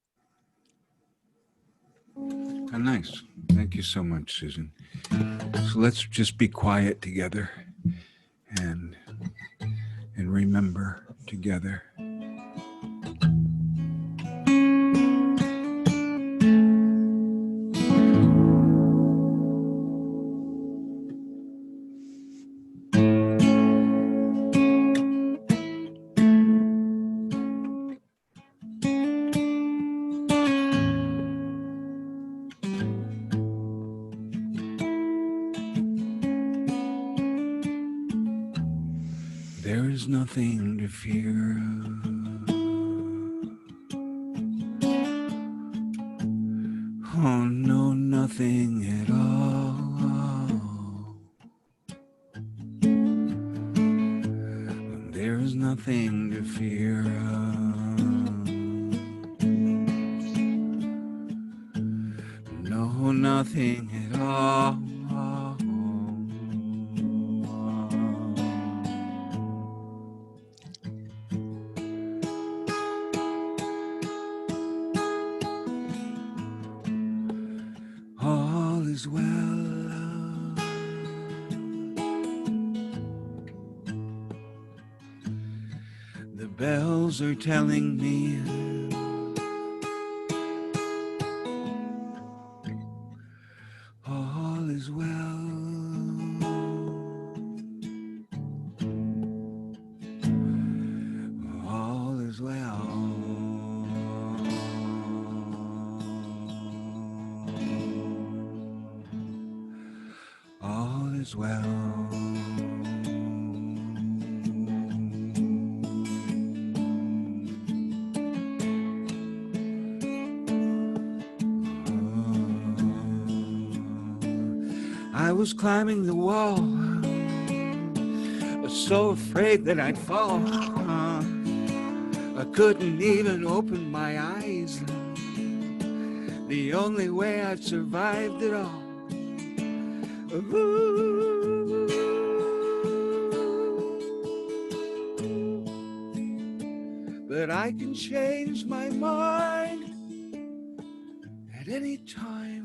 Oh, nice. Thank you so much, Susan. So let's just be quiet together and remember together. There is nothing to fear. Oh no, nothing at all. There is nothing to fear. No, nothing at all. All is well. The bells are telling me all is well. All is well. All is well. I was climbing the wall, so afraid that I'd fall. I couldn't even open my eyes. The only way I've survived it all. But I can change my mind at any time.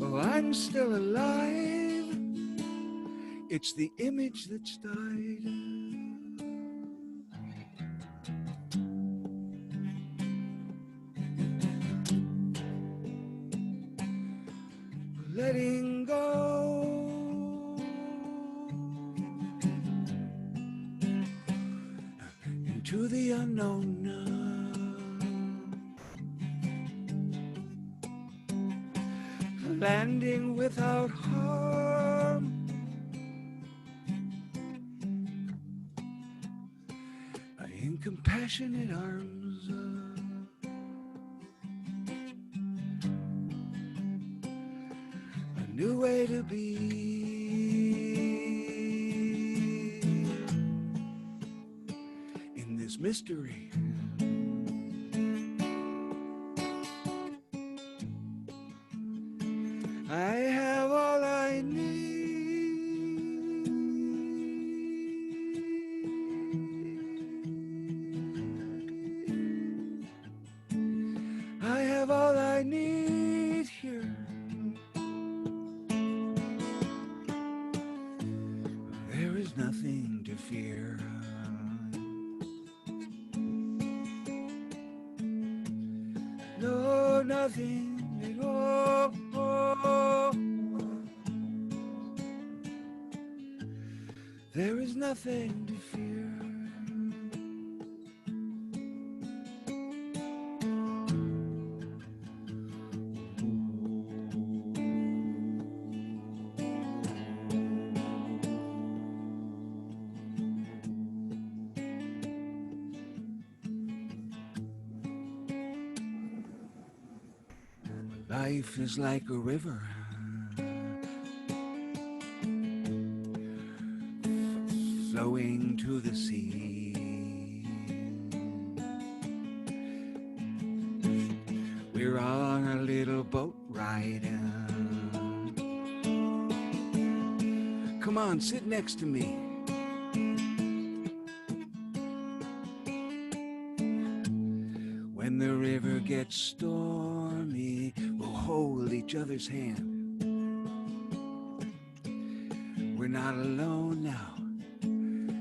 Oh, I'm still alive. It's the image that's died. Letting go into the unknown now. landing without harm. In compassionate arms, a new way to be. In this mystery, I have all I need. I have all I need here. There is nothing to fear. No, nothing at all. There is nothing to fear. Life is like a river, flowing to the sea. We're on a little boat ride. Come on, sit next to me. When the river gets stormy, we'll hold each other's hand. We're not alone now.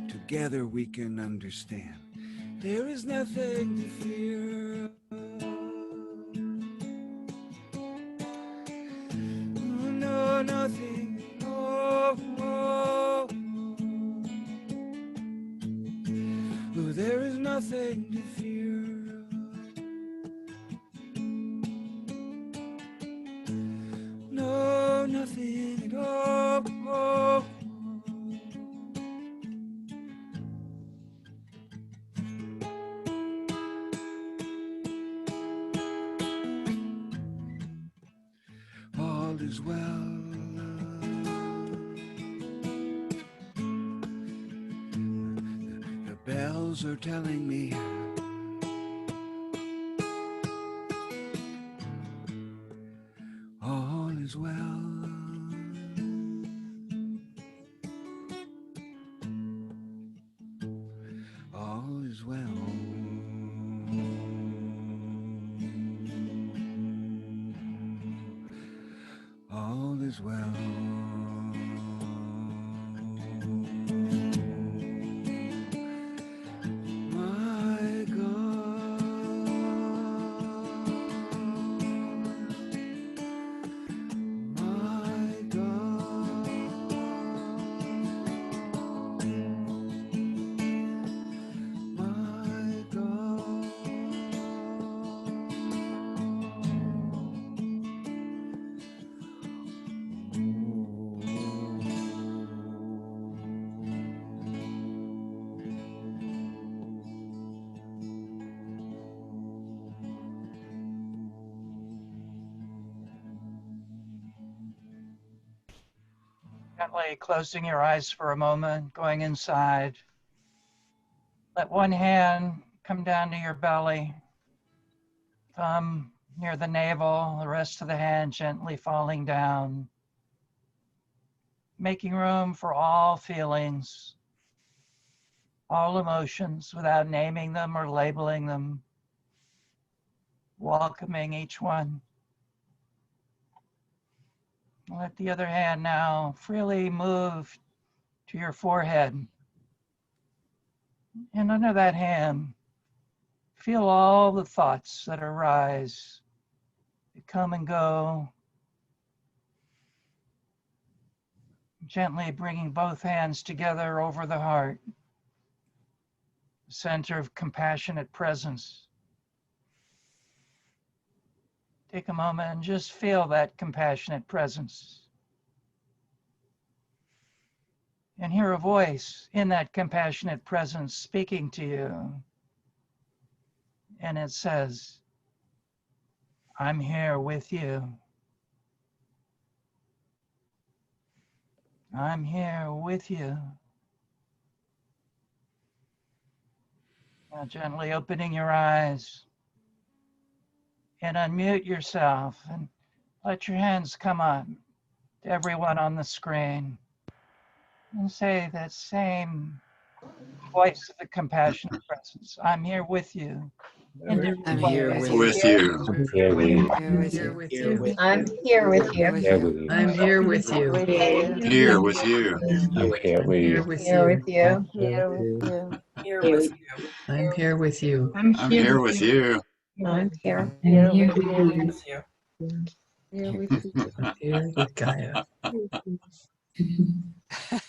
Together we can understand. There is nothing to fear. No, nothing. Oh, oh. Oh, there is nothing to fear. No, nothing at all. Oh. All is well. The bells are telling me all is well. All is well. All is well. My God, my God, my God. Gently closing your eyes for a moment, going inside. Let one hand come down to your belly, thumb near the navel, the rest of the hand gently falling down, making room for all feelings, all emotions without naming them or labeling them, welcoming each one. Let the other hand now freely move to your forehead. And under that hand, feel all the thoughts that arise, that come and go. Gently bringing both hands together over the heart, the center of compassionate presence. Take a moment and just feel that compassionate presence. And hear a voice in that compassionate presence speaking to you. And it says, I'm here with you. I'm here with you. Now gently opening your eyes and unmute yourself and let your hands come up to everyone on the screen and say that same voice of the compassionate presence. I'm here with you. I'm here with you. With you. I'm here with you. Here with you. I'm here with you. Here with you. I'm here with you. Here with you. I'm here with you. Here with you. Here with you. I'm here with you. I'm I'm here with you. I'm here. Here with you. I'm here with Gaia.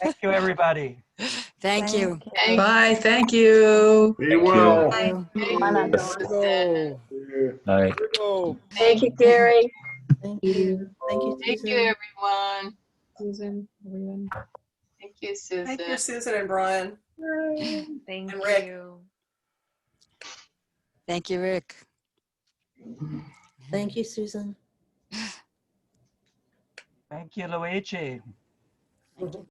Thank you, everybody. Thank you. Bye. Thank you. Be well. Thank you. Yes. Go. Bye. Go. Thank you, Gary. Thank you. Thank you, Thank Susan. you, everyone. Susan, everyone. Thank you, Susan. Thank you, Susan and Brian. Thank And Rick. you. Thank you, Rick. Thank you, Susan. Thank you, Luigi. Thank you.